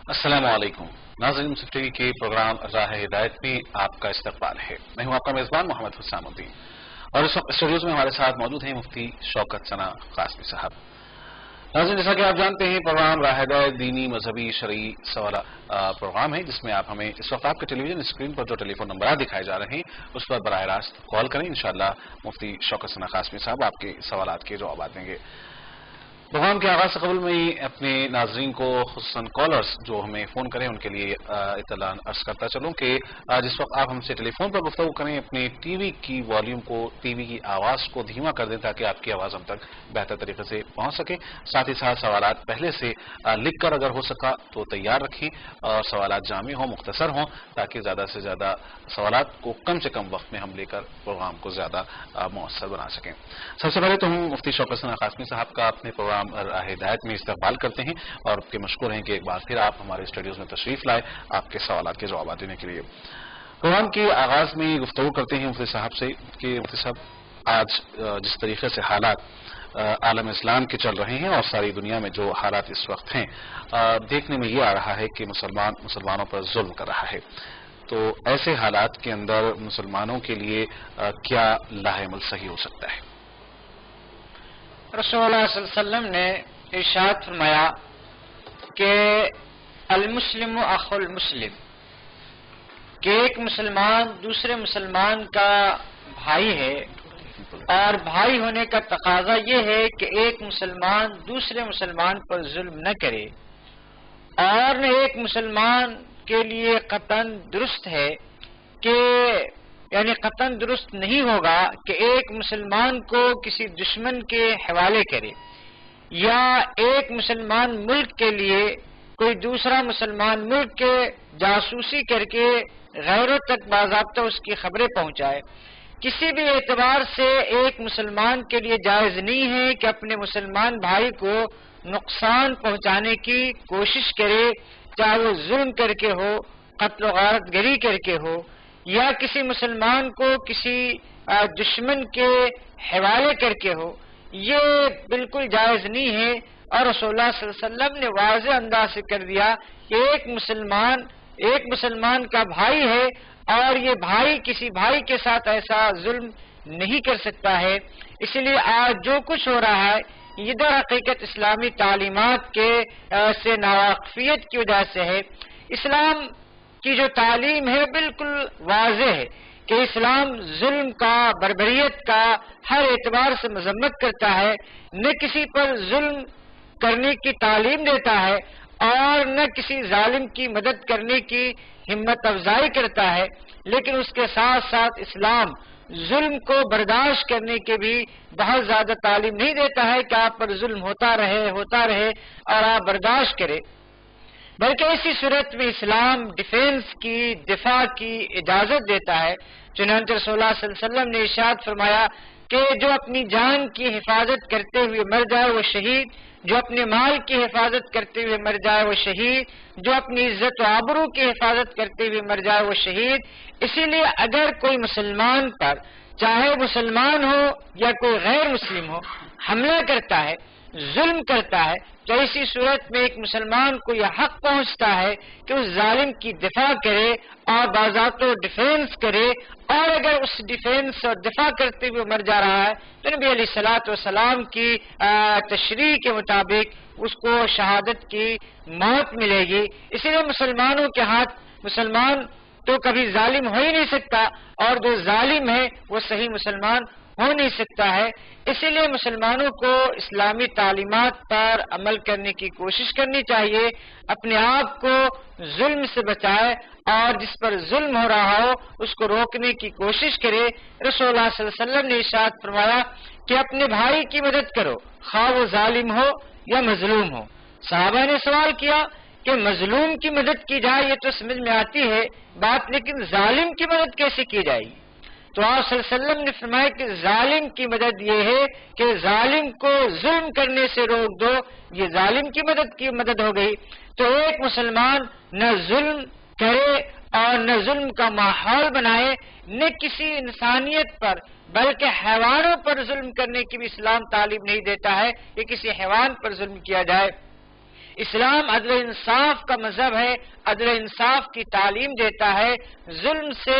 السلام علیکم ناظرین، منصف ٹی وی کے پروگرام راہ ہدایت میں آپ کا استقبال ہے۔ میں ہوں آپ کا میزبان محمد حسام الدین، اور اس وقت اسٹوڈیوز میں ہمارے ساتھ موجود ہیں مفتی شوکت ثنا قاسمی صاحب۔ ناظرین، جیسا کہ آپ جانتے ہیں پروگرام راہ ہدایت دینی مذہبی شرعی سوالات پروگرام ہے، جس میں آپ ہمیں اس وقت آپ کے ٹیلی ویژن اسکرین پر جو ٹیلی فون نمبرات دکھائے جا رہے ہیں اس پر براہ راست کال کریں۔ انشاءاللہ مفتی شوکت ثنا قاسمی صاحب آپ کے سوالات کے جوابات دیں گے۔ پروگرام کے آغاز سے قبل میں اپنے ناظرین کو خصوصاً کالرز جو ہمیں فون کریں ان کے لیے اطلاع عرض کرتا چلوں کہ جس وقت آپ ہم سے ٹیلی فون پر گفتگو کریں اپنے ٹی وی کی والیوم کو، ٹی وی کی آواز کو دھیما کر دیں تاکہ آپ کی آواز ہم تک بہتر طریقے سے پہنچ سکے۔ ساتھ ہی ساتھ سوالات پہلے سے لکھ کر اگر ہو سکا تو تیار رکھیں، اور سوالات جامع ہوں، مختصر ہوں، تاکہ زیادہ سے زیادہ سوالات کو کم سے کم وقت میں ہم لے کر پروگرام کو زیادہ مؤثر بنا سکیں۔ سب سے پہلے تو ہم مفتی شوکت ثنا قاسمی صاحب کا اپنے پروگرام ہدایت میں استقبال کرتے ہیں اور آپ کے مشکور ہیں کہ ایک بار پھر آپ ہمارے اسٹوڈیوز میں تشریف لائے آپ کے سوالات کے جوابات دینے کے لیے۔ پروگرام کے آغاز میں گفتگو کرتے ہیں مفتی صاحب سے کہ مفتی صاحب، آج جس طریقے سے حالات عالم اسلام کے چل رہے ہیں اور ساری دنیا میں جو حالات اس وقت ہیں، دیکھنے میں یہ آ رہا ہے کہ مسلمانوں پر ظلم کر رہا ہے، تو ایسے حالات کے اندر مسلمانوں کے لیے کیا لاہ عمل صحیح ہو سکتا ہے؟ رسول اللہ صلی اللہ علیہ وسلم نے ارشاد فرمایا کہ المسلم اخو المسلم، کہ ایک مسلمان دوسرے مسلمان کا بھائی ہے، اور بھائی ہونے کا تقاضا یہ ہے کہ ایک مسلمان دوسرے مسلمان پر ظلم نہ کرے، اور نہ ایک مسلمان کے لیے قطعاً درست ہے کہ یعنی قطعاً درست نہیں ہوگا کہ ایک مسلمان کو کسی دشمن کے حوالے کرے، یا ایک مسلمان ملک کے لیے کوئی دوسرا مسلمان ملک کے جاسوسی کر کے غیروں تک باضابطہ اس کی خبریں پہنچائے۔ کسی بھی اعتبار سے ایک مسلمان کے لیے جائز نہیں ہے کہ اپنے مسلمان بھائی کو نقصان پہنچانے کی کوشش کرے، چاہے وہ ظلم کر کے ہو، قتل و غارت گری کر کے ہو، یا کسی مسلمان کو کسی دشمن کے حوالے کر کے ہو۔ یہ بالکل جائز نہیں ہے، اور رسول اللہ صلی اللہ علیہ وسلم نے واضح انداز سے کر دیا کہ ایک مسلمان کا بھائی ہے، اور یہ بھائی کسی بھائی کے ساتھ ایسا ظلم نہیں کر سکتا ہے۔ اسی لیے آج جو کچھ ہو رہا ہے یہ در حقیقت اسلامی تعلیمات کے سے ناواقفیت کی وجہ سے ہے۔ اسلام کی جو تعلیم ہے بالکل واضح ہے کہ اسلام ظلم کا، بربریت کا ہر اعتبار سے مذمت کرتا ہے، نہ کسی پر ظلم کرنے کی تعلیم دیتا ہے اور نہ کسی ظالم کی مدد کرنے کی ہمت افزائی کرتا ہے، لیکن اس کے ساتھ ساتھ اسلام ظلم کو برداشت کرنے کے بھی بہت زیادہ تعلیم نہیں دیتا ہے کہ آپ پر ظلم ہوتا رہے اور آپ برداشت کریں، بلکہ اسی صورت میں اسلام دفاع کی اجازت دیتا ہے۔ چنانچہ رسول اللہ صلی اللہ علیہ وسلم نے ارشاد فرمایا کہ جو اپنی جان کی حفاظت کرتے ہوئے مر جائے وہ شہید، جو اپنے مال کی حفاظت کرتے ہوئے مر جائے وہ شہید، جو اپنی عزت و آبرو کی حفاظت کرتے ہوئے مر جائے وہ شہید۔ اسی لیے اگر کوئی مسلمان پر، چاہے مسلمان ہو یا کوئی غیر مسلم ہو، حملہ کرتا ہے، ظلم کرتا ہے، تو اسی صورت میں ایک مسلمان کو یہ حق پہنچتا ہے کہ اس ظالم کی دفاع کرے اور باضابطہ ڈیفینس کرے، اور اگر اس ڈیفینس اور دفاع کرتے ہوئے مر جا رہا ہے تو نبی علیہ الصلوۃ والسلام کی تشریح کے مطابق اس کو شہادت کی موت ملے گی۔ اسی لیے مسلمانوں کے ہاتھ مسلمان تو کبھی ظالم ہو ہی نہیں سکتا، اور جو ظالم ہے وہ صحیح مسلمان ہو نہیں سکتا ہے۔ اسی لیے مسلمانوں کو اسلامی تعلیمات پر عمل کرنے کی کوشش کرنی چاہیے، اپنے آپ کو ظلم سے بچائے، اور جس پر ظلم ہو رہا ہو اس کو روکنے کی کوشش کرے۔ رسول اللہ صلی اللہ علیہ وسلم نے ارشاد فرمایا کہ اپنے بھائی کی مدد کرو، خواہ وہ ظالم ہو یا مظلوم ہو۔ صحابہ نے سوال کیا کہ مظلوم کی مدد کی جائے یہ تو سمجھ میں آتی ہے بات، لیکن ظالم کی مدد کیسے کی جائے گی؟ تو آپ صلی اللہ علیہ وسلم نے فرمایا کہ ظالم کی مدد یہ ہے کہ ظالم کو ظلم کرنے سے روک دو، یہ ظالم کی مدد ہو گئی۔ تو ایک مسلمان نہ ظلم کرے اور نہ ظلم کا ماحول بنائے، نہ کسی انسانیت پر بلکہ حیوانوں پر ظلم کرنے کی بھی اسلام تعلیم نہیں دیتا ہے کہ کسی حیوان پر ظلم کیا جائے۔ اسلام عدل و انصاف کا مذہب ہے، عدل و انصاف کی تعلیم دیتا ہے، ظلم سے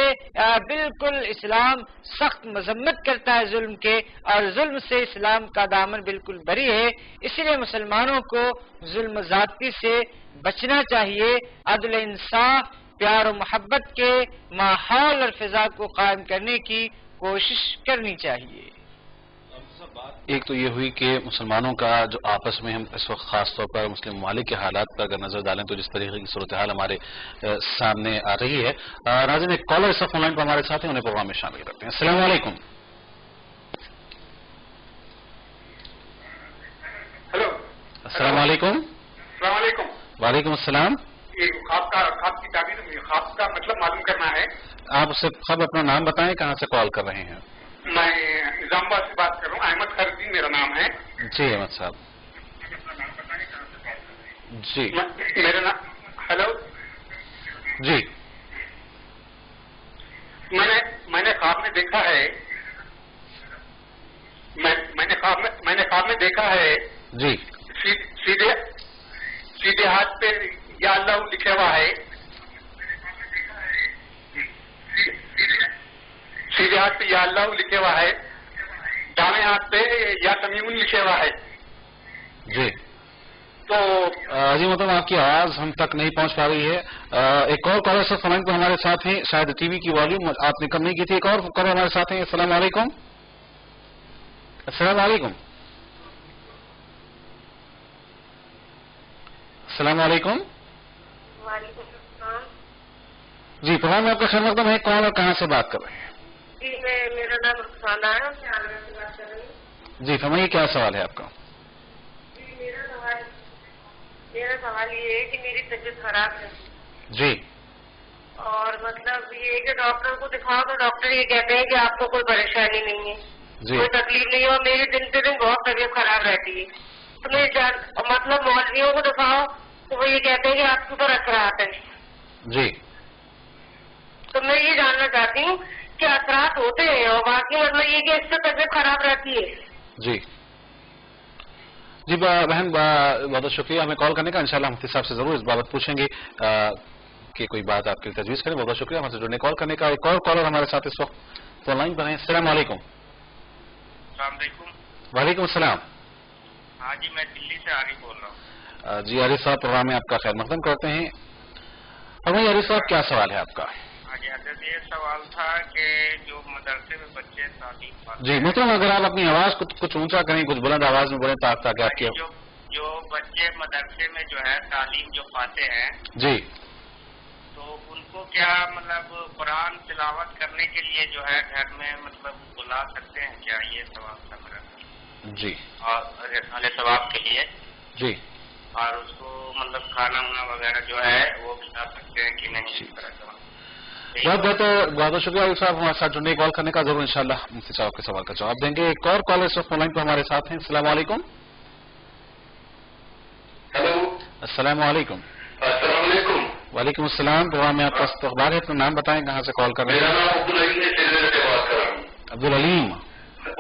بالکل اسلام سخت مذمت کرتا ہے ظلم کے، اور ظلم سے اسلام کا دامن بالکل بری ہے۔ اسی لیے مسلمانوں کو ظلم و زیادتی سے بچنا چاہیے، عدل و انصاف، پیار و محبت کے ماحول اور فضا کو قائم کرنے کی کوشش کرنی چاہیے۔ ایک تو یہ ہوئی کہ مسلمانوں کا جو آپس میں ہم اس وقت خاص طور پر مسلم ممالک کے حالات پر اگر نظر ڈالیں تو جس طریقے کی صورتحال ہمارے سامنے آ رہی ہے۔ ناظرین، ایک کالر اس وقت آن لائن پر ہمارے ساتھ ہیں، انہیں پروگرام میں شامل کرتے ہیں۔ السلام علیکم۔ ہلو، السلام علیکم۔ السلام علیکم۔ وعلیکم السلام۔ یہ خواب کی تعبیر، خواب کا مطلب معلوم کرنا ہے۔ آپ اس سے خود اپنا نام بتائیں، کہاں سے کال کر رہے ہیں؟ میں نظام آباد سے بات کر رہا ہوں، احمد خیرالدین میرا نام ہے۔ جی احمد صاحب جی میرا نام، ہلو جی، میں نے خواب میں دیکھا ہے، میں نے خواب میں دیکھا ہے جی سیدھے ہاتھ پہ یا اللہ لکھا ہوا ہے، سیدھے ہاتھ پہ یا اللہ لکھا ہوا ہے، دائیں ہاتھ پہ یا سمیعون لکھا ہوا ہے۔ جی تو جی مطلب آپ کی آواز ہم تک نہیں پہنچ پا رہی ہے۔ ایک اور کالر سے فون پہ ہمارے ساتھ ہیں، شاید ٹی وی کی والیوم آپ نے کم نہیں کی تھی۔ ایک اور کالر ہمارے ساتھ ہیں۔ السلام علیکم۔ السلام علیکم۔ السلام علیکم۔ وعلیکم السلام۔ جی پروگرام میں آپ کا خیر مقدم ہے، کون اور کہاں سے بات کر رہے ہیں؟ جی میرا نام رخسانہ ہے، میں عالمہ سے بات کر رہی ہوں۔ جی فرمائیے، کیا سوال ہے آپ کا؟ جی میرا سوال یہ ہے کہ میری طبیعت خراب ہے جی اور مطلب یہ ہے کہ ڈاکٹر کو دکھاؤ تو ڈاکٹر یہ کہتے ہیں کہ آپ کو کوئی پریشانی نہیں ہے، جی کوئی تکلیف نہیں ہے، اور میری دن پہ دن بہت طبیعت خراب رہتی ہے۔ تو میں مطلب مولویوں کو دکھاؤ تو وہ یہ کہتے ہیں کہ آپ کے اوپر اثرات ہیں۔ جی تو میں یہ جاننا چاہتی ہوں کہ اثرات ہوتے ہیں اور باقی مطلب یہ کہ اس سے طبیعت خراب رہتی ہے۔ جی جی بہن بہت بہت شکریہ ہمیں کال کرنے کا، انشاءاللہ مفتی صاحب سے ضرور اس بابت پوچھیں گے کہ کوئی بات آپ کے لیے تجویز کریں۔ بہت بہت شکریہ ہم سے جڑنے کال کرنے کا۔ ایک اور کالر ہمارے ساتھ اس وقت فون لائن پر ہیں۔ السلام علیکم۔ السلام علیکم۔ وعلیکم السلام۔ ہاں جی، میں دلی سے عارف بول رہا ہوں۔ جی عارف صاحب، پروگرام میں آپ کا خیر مقدم کرتے ہیں۔ فرمائیے عارف صاحب، کیا سوال ہے آپ کا؟ ہاں جی، حضرت یہ سوال تھا کہ جو مدرسے میں بچے تعلیم پاتے جی محترم، اگر آپ اپنی آواز کو کچھ اونچا کریں، کچھ بلند آواز میں بولیں تاکہ آپ کی جو بچے مدرسے میں جو ہے تعلیم جو پاتے ہیں، جی تو ان کو کیا مطلب قرآن تلاوت کرنے کے لیے جو ہے گھر میں مطلب بلا سکتے ہیں کیا؟ یہ سوال تھا میرا۔ جی اور رسالے ثواب کے لیے، جی اور اس کو مطلب کھانا وانا وغیرہ جو ہے وہ کھلا سکتے ہیں کہ نہیں؟ اس طرح کا بہت بہت شکریہ عارف صاحب ہمارے ساتھ جڑنے کال کرنے کا۔ ضرور انشاءاللہ مفتی صاحب کے سوال کا جواب دیں گے۔ ایک اور کالر اس وقت فون لائن پر ہمارے ساتھ ہیں۔ السلام علیکم۔ ہلو، السلام علیکم۔ السلام علیکم۔ وعلیکم السلام۔ پروگرام میں آپ کا استقبال ہے، اپنا نام بتائیں، کہاں سے کال کر رہے ہیں؟ میرا نام عبدالحمید ہے، سری نگر سے بات کر رہا ہوں۔ عبدالعلیم۔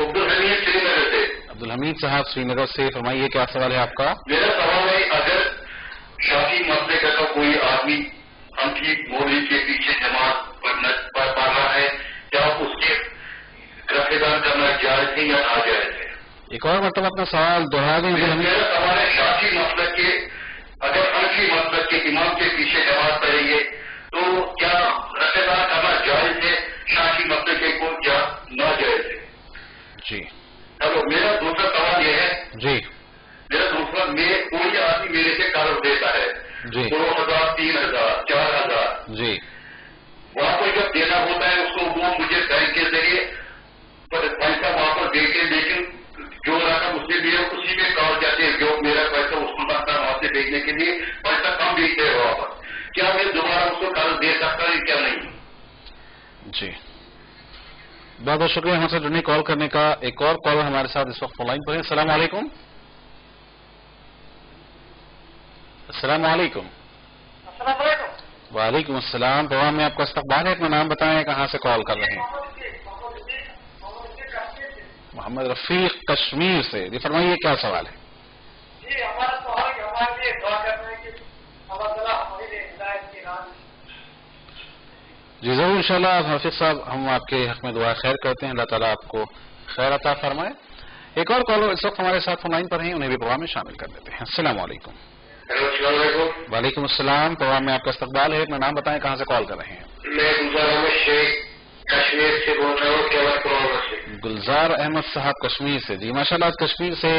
عبدالحمید سری نگر سے۔ عبدالحمید صاحب سری نگر سے، فرمائیے کیا سوال ہے آپ کا؟ میرا سوال ہے، اگر شافی مسئلے کا کوئی آدمی ہم کی مولوی کے پیچھے جماعت پڑھ رہا ہے، کیا اس کے رفتار کرنا جائز ہے یا ناجائز ہے؟ ایک اور مطلب اپنا سوال دوہرا دیں عبدالحمید۔ میرا سوال ہے، شافی مسلک کے اگر حنفی مسلک کے امام کے پیچھے جماعت پڑھیں گے تو کیا رفتار کرنا جائز ہے شافی مسلک کے کو یا ناجائز ہے؟ جی چلو، میرا دوسرا سوال یہ ہے، جی میرا دوسرا کوئی آدمی میرے سے قرض دیتا ہے جی 2000 3000 4000، جی وہاں پر جب دینا ہوتا ہے اس کو وہ مجھے بینک کے ذریعے پیسہ واپس دے کے، لیکن جو رقم اس نے دیا اسی میں کاٹ جاتے ہیں، جو میرا پیسہ اس کو بنتا ہے وہاں سے بھیجنے کے لیے پیسہ کم بھیجتے ہیں واپس، کیا میں دوبارہ اس کو قرض دے سکتا ہوں کیا نہیں؟ جی بہت بہت شکریہ ہم سے جڑنے کال کرنے کا۔ ایک اور کالر ہمارے ساتھ اس وقت فون لائن پر ہے۔ السلام علیکم۔ السلام علیکم۔ السلام علیکم۔ وعلیکم السلام۔ پروگرام میں آپ کا استقبال ہے، اپنا نام بتائیں، کہاں سے کال کر رہے ہیں؟ محمد رفیق کشمیر سے۔ جی فرمائیے کیا سوال ہے؟ جی ہمارا سوال ہے کہ ہمارے لیے دعا جی ضرور انشاءاللہ حافظ صاحب، ہم آپ کے حق میں دعا خیر کرتے ہیں، اللہ تعالیٰ آپ کو خیر عطا فرمائے. ایک اور کالر اس وقت ہمارے ساتھ فون لائن پر ہیں، انہیں بھی پروگرام میں شامل کر دیتے ہیں. السلام علیکم. السلام علیکم. وعلیکم السلام. پروگرام میں آپ کا استقبال ہے. اپنا نام بتائیں، کہاں سے کال کر رہے ہیں؟ میں گلزار احمد شیخ کشمیر سے بول رہا ہوں، کیوٹ پروگرام سے. گلزار احمد صاحب کشمیر سے. جی ماشاءاللہ آج کشمیر سے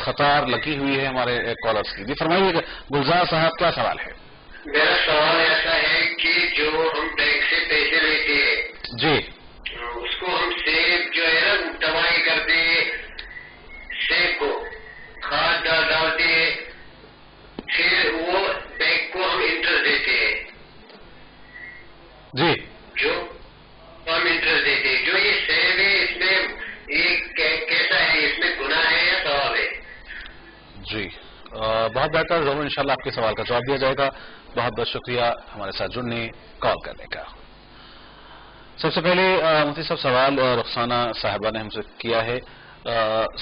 قطار لگی ہوئی ہے ہمارے کالرس کی. جی فرمائیے گلزار صاحب کیا سوال ہے؟ میرا سوال ایسا ہے کہ جو ہم بینک سے پیسے لیتے ہیں جی اس کو ہم سیب جو ہے نا دوائی کرتے ہیں، سیب کو کھاد ڈالتے ہیں، پھر وہ بینک کو ہم انٹرسٹ دیتے ہیں. جی جو ہم انٹرسٹ دیتے ہیں، جو یہ سیب ہے اس میں یہ کیسا ہے؟ اس میں گناہ ہے یا ثواب ہے؟ جی بہت بہتر، ضرور انشاءاللہ آپ کے سوال کا جواب دیا جائے گا. بہت بہت شکریہ ہمارے ساتھ جڑنے، کال کرنے کا. سب سے پہلے مفتی صاحب سوال رخسانہ صاحبہ نے ہم سے کیا ہے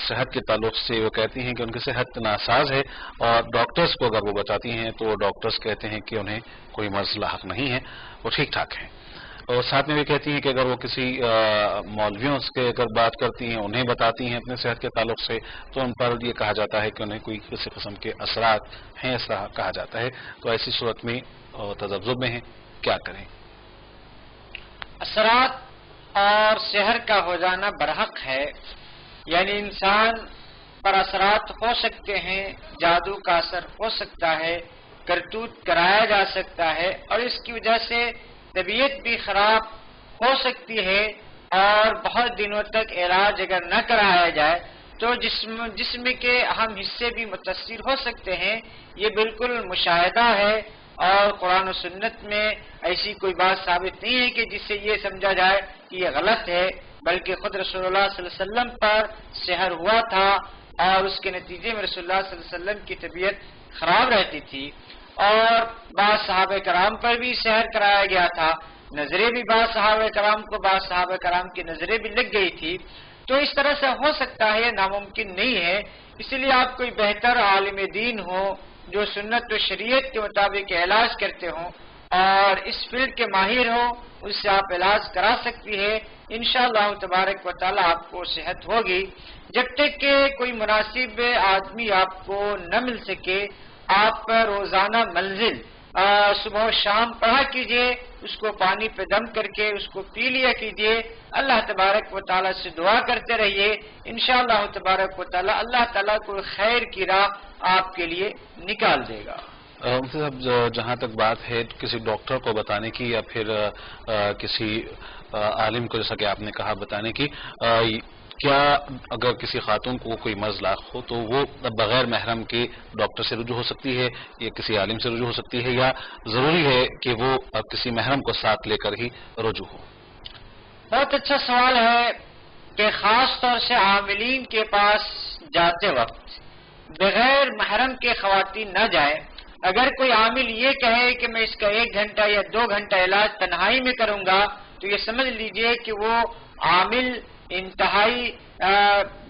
صحت کے تعلق سے. وہ کہتی ہیں کہ ان کی صحت ناساز ہے اور ڈاکٹرز کو اگر وہ بتاتی ہیں تو ڈاکٹرز کہتے ہیں کہ انہیں کوئی مرض لاحق نہیں ہے، وہ ٹھیک ٹھاک ہیں. اور ساتھ میں بھی کہتی ہیں کہ اگر وہ کسی مولویوں سے اگر بات کرتی ہیں، انہیں بتاتی ہیں اپنے صحت کے تعلق سے، تو ان پر یہ کہا جاتا ہے کہ انہیں کوئی کسی قسم کے اثرات ہیں، اس طرح کہا جاتا ہے. تو ایسی صورت میں تذبذب میں ہیں، کیا کریں؟ اثرات اور سحر کا ہو جانا برحق ہے، یعنی انسان پر اثرات ہو سکتے ہیں، جادو کا اثر ہو سکتا ہے، کرتوت کرایا جا سکتا ہے، اور اس کی وجہ سے طبیعت بھی خراب ہو سکتی ہے، اور بہت دنوں تک علاج اگر نہ کرایا جائے تو جسم کے اہم حصے بھی متاثر ہو سکتے ہیں. یہ بالکل مشاہدہ ہے، اور قرآن و سنت میں ایسی کوئی بات ثابت نہیں ہے کہ جس سے یہ سمجھا جائے کہ یہ غلط ہے، بلکہ خود رسول اللہ صلی اللہ علیہ وسلم پر سحر ہوا تھا اور اس کے نتیجے میں رسول اللہ صلی اللہ علیہ وسلم کی طبیعت خراب رہتی تھی، اور بعض صحابہ کرام پر بھی سحر کرایا گیا تھا. نظریں بھی بعض صحابہ کرام کو، بعض صحابہ کرام کی نظریں بھی لگ گئی تھی. تو اس طرح سے ہو سکتا ہے، ناممکن نہیں ہے. اسی لیے آپ کوئی بہتر عالم دین ہو جو سنت و شریعت کے مطابق علاج کرتے ہوں اور اس فیلڈ کے ماہر ہوں، اس سے آپ علاج کرا سکتی ہے. انشاءاللہ تبارک و تعالی آپ کو صحت ہوگی. جب تک کہ کوئی مناسب آدمی آپ کو نہ مل سکے، آپ روزانہ منزل صبح و شام پڑھا کیجئے، اس کو پانی پہ دم کر کے اس کو پی لیا کیجئے. اللہ تبارک و تعالیٰ سے دعا کرتے رہیے، انشاءاللہ تبارک و تعالیٰ اللہ تعالیٰ کو خیر کی راہ آپ کے لیے نکال دے گا. مفتی صاحب جہاں تک بات ہے کسی ڈاکٹر کو بتانے کی یا پھر کسی عالم کو، جیسا کہ آپ نے کہا، بتانے کی، کیا اگر کسی خاتون کو کوئی مرض لاحق ہو تو وہ بغیر محرم کے ڈاکٹر سے رجوع ہو سکتی ہے یا کسی عالم سے رجوع ہو سکتی ہے، یا ضروری ہے کہ وہ کسی محرم کو ساتھ لے کر ہی رجوع ہو؟ بہت اچھا سوال ہے کہ خاص طور سے عاملین کے پاس جاتے وقت بغیر محرم کے خواتین نہ جائے. اگر کوئی عامل یہ کہے کہ میں اس کا 1 گھنٹہ یا 2 گھنٹہ علاج تنہائی میں کروں گا، تو یہ سمجھ لیجئے کہ وہ عامل انتہائی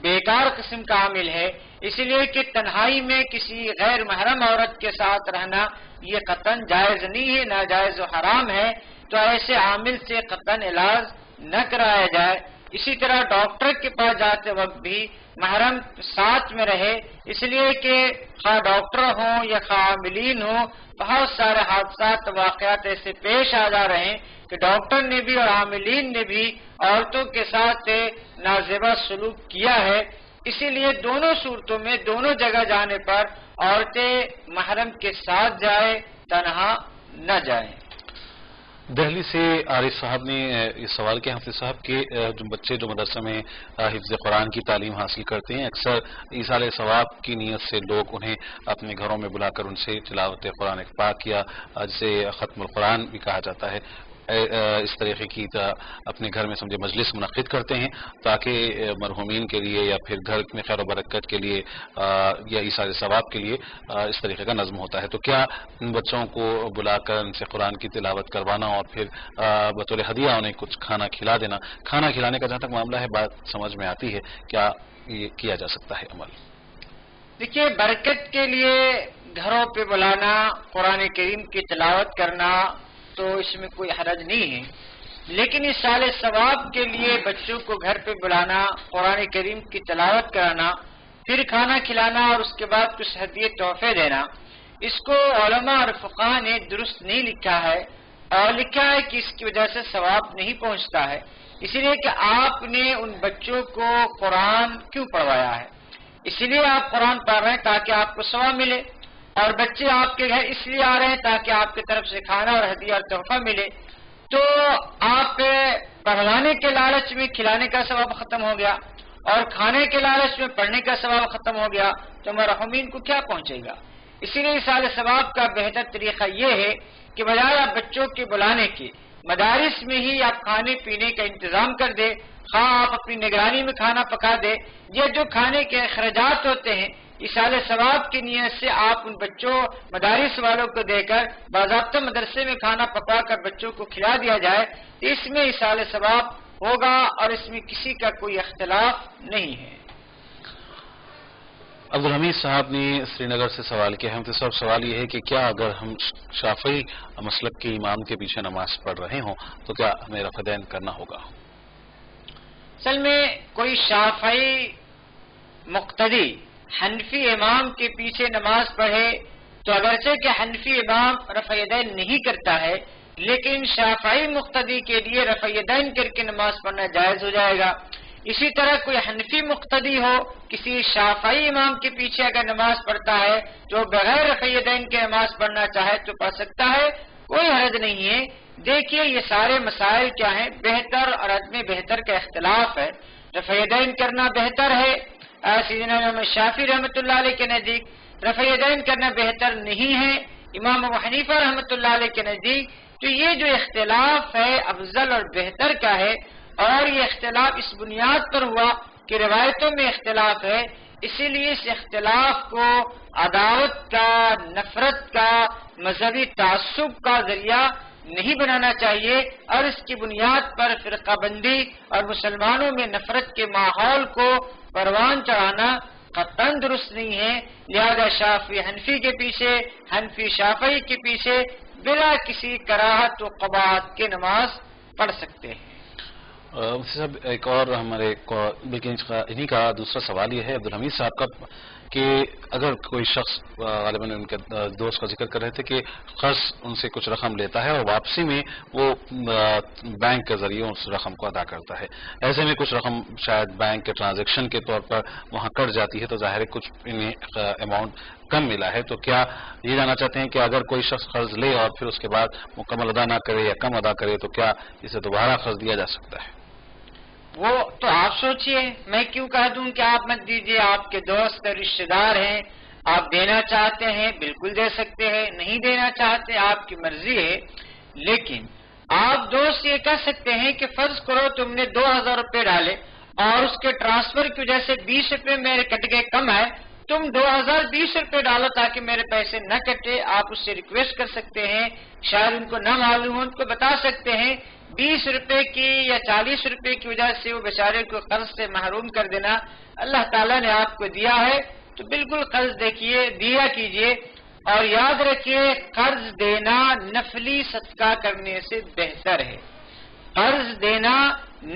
بیکار قسم کا عامل ہے. اس لیے کہ تنہائی میں کسی غیر محرم عورت کے ساتھ رہنا یہ قطعاً جائز نہیں ہے، ناجائز و حرام ہے. تو ایسے عامل سے قطعاً علاج نہ کرایا جائے. اسی طرح ڈاکٹر کے پاس جاتے وقت بھی محرم ساتھ میں رہے، اس لیے کہ خواہ ڈاکٹر ہوں یا خواہ عاملین ہوں، بہت سارے حادثات واقعات ایسے پیش آ جا رہے ہیں کہ ڈاکٹر نے بھی اور عاملین نے بھی عورتوں کے ساتھ نازیبا سلوک کیا ہے. اسی لیے دونوں صورتوں میں دونوں جگہ جانے پر عورتیں محرم کے ساتھ جائیں، تنہا نہ جائیں. دہلی سے عارف صاحب نے یہ سوال کیا حافظ صاحب کہ جو بچے جو مدرسہ میں حفظ قرآن کی تعلیم حاصل کرتے ہیں، اکثر ایصال ثواب کی نیت سے لوگ انہیں اپنے گھروں میں بلا کر ان سے تلاوت قرآن پاک یا جسے ختم القرآن بھی کہا جاتا ہے، اس طریقے کی اپنے گھر میں سمجھے مجلس منعقد کرتے ہیں تاکہ مرحومین کے لیے یا پھر گھر میں خیر و برکت کے لیے یا ایصال ثواب کے لیے اس طریقے کا نظم ہوتا ہے. تو کیا ان بچوں کو بلا کر ان سے قرآن کی تلاوت کروانا اور پھر بطور ہدیہ انہیں کچھ کھانا کھلا دینا، کھانا کھلانے کا جہاں تک معاملہ ہے بات سمجھ میں آتی ہے، کیا یہ کیا جا سکتا ہے عمل؟ دیکھیے، برکت کے لیے گھروں پہ بلانا، قرآن کریم کی تلاوت کرنا، تو اس میں کوئی حرج نہیں ہے، لیکن اس سال ثواب کے لیے بچوں کو گھر پہ بلانا، قرآن کریم کی تلاوت کرانا، پھر کھانا کھلانا اور اس کے بعد کچھ ہدیے تحفے دینا، اس کو علماء اور فقہاء نے درست نہیں لکھا ہے، اور لکھا ہے کہ اس کی وجہ سے ثواب نہیں پہنچتا ہے، اسی لیے کہ آپ نے ان بچوں کو قرآن کیوں پڑھوایا ہے؟ اسی لیے آپ قرآن پڑھ رہے ہیں تاکہ آپ کو ثواب ملے، اور بچے آپ کے گھر اس لیے آ رہے ہیں تاکہ آپ کی طرف سے کھانا اور ہدیہ اور تحفہ ملے، تو آپ پڑھوانے کے لالچ میں کھلانے کا ثواب ختم ہو گیا اور کھانے کے لالچ میں پڑھنے کا ثواب ختم ہو گیا، تو مرحومین کو کیا پہنچے گا؟ اسی لیے سال ثواب کا بہتر طریقہ یہ ہے کہ بجائے آپ بچوں کے بلانے کے مدارس میں ہی آپ کھانے پینے کا انتظام کر دے، خواہ آپ اپنی نگرانی میں کھانا پکا دے، یہ جو کھانے کے اخراجات ہوتے ہیں سال ثواب کی نیت سے آپ ان بچوں مدارس والوں کو دے کر باضابطہ مدرسے میں کھانا پکا کر بچوں کو کھلا دیا جائے، تو اس میں سال ثواب ہوگا اور اس میں کسی کا کوئی اختلاف نہیں ہے۔ عبدالحمید صاحب نے سری نگر سے سوال کیا ہے، صاحب سوال یہ ہے کہ کیا اگر ہم شافعی مسلک کے امام کے پیچھے نماز پڑھ رہے ہوں تو کیا ہمیں رفع دین کرنا ہوگا؟ اصل میں کوئی شافعی مقتدی حنفی امام کے پیچھے نماز پڑھے تو اگرچہ کہ حنفی امام رفع یدین نہیں کرتا ہے، لیکن شافعی مقتدی کے لیے رفع یدین کر کے نماز پڑھنا جائز ہو جائے گا۔ اسی طرح کوئی حنفی مقتدی ہو کسی شافعی امام کے پیچھے اگر نماز پڑھتا ہے تو بغیر رفع یدین کے نماز پڑھنا چاہے تو پڑھ سکتا ہے، کوئی حرج نہیں ہے۔ دیکھیے یہ سارے مسائل کیا ہیں، بہتر اور عدم بہتر کا اختلاف ہے۔ رفع یدین کرنا بہتر ہے، سیدنا امام شافعی رحمۃ اللہ علیہ کے نزدیک رفع یدین کرنا بہتر نہیں ہے، امام ابو حنیفہ رحمۃ اللہ علیہ کے نزدیک۔ تو یہ جو اختلاف ہے افضل اور بہتر کا ہے، اور یہ اختلاف اس بنیاد پر ہوا کہ روایتوں میں اختلاف ہے، اسی لیے اس اختلاف کو عداوت کا، نفرت کا، مذہبی تعصب کا ذریعہ نہیں بنانا چاہیے، اور اس کی بنیاد پر فرقہ بندی اور مسلمانوں میں نفرت کے ماحول کو پروان چڑھانا قطعاً درست نہیں ہے۔ لہذا شافعی حنفی کے پیچھے، حنفی شافعی کے پیچھے بلا کسی کراہت و قباحت کے نماز پڑھ سکتے ہیں۔ صاحب ایک اور ہمارے بلکہ انہی کا دوسرا سوال یہ ہے عبدالحمید صاحب کا کہ اگر کوئی شخص غالباً ان کے دوست کا ذکر کر رہے تھے کہ قرض ان سے کچھ رقم لیتا ہے اور واپسی میں وہ بینک کے ذریعے اس رقم کو ادا کرتا ہے، ایسے میں کچھ رقم شاید بینک کے ٹرانزیکشن کے طور پر وہاں کٹ جاتی ہے، تو ظاہر ہے کچھ اماؤنٹ کم ملا ہے، تو کیا یہ جاننا چاہتے ہیں کہ اگر کوئی شخص قرض لے اور پھر اس کے بعد مکمل ادا نہ کرے یا کم ادا کرے تو کیا اسے دوبارہ قرض دیا جا سکتا ہے؟ وہ تو آپ سوچئے، میں کیوں کہہ دوں کہ آپ مت دیجئے، آپ کے دوست اور رشتہ دار ہیں، آپ دینا چاہتے ہیں بالکل دے سکتے ہیں، نہیں دینا چاہتے آپ کی مرضی ہے، لیکن آپ دوست یہ کہہ سکتے ہیں کہ فرض کرو تم نے 2000 روپے ڈالے اور اس کے ٹرانسفر کی وجہ سے 20 روپے میرے کٹ گئے، کم ہے، تم 2020 روپے ڈالو تاکہ میرے پیسے نہ کٹے۔ آپ اس سے ریکویسٹ کر سکتے ہیں، شاید ان کو نہ معلوم ہو، ان کو بتا سکتے ہیں 20 روپے کی یا 40 روپے کی وجہ سے وہ بیچارے کو قرض سے محروم کر دینا اللہ تعالیٰ نے آپ کو دیا ہے، تو بالکل قرض دیا کیجئے، اور یاد رکھیے قرض دینا نفلی صدقہ کرنے سے بہتر ہے، قرض دینا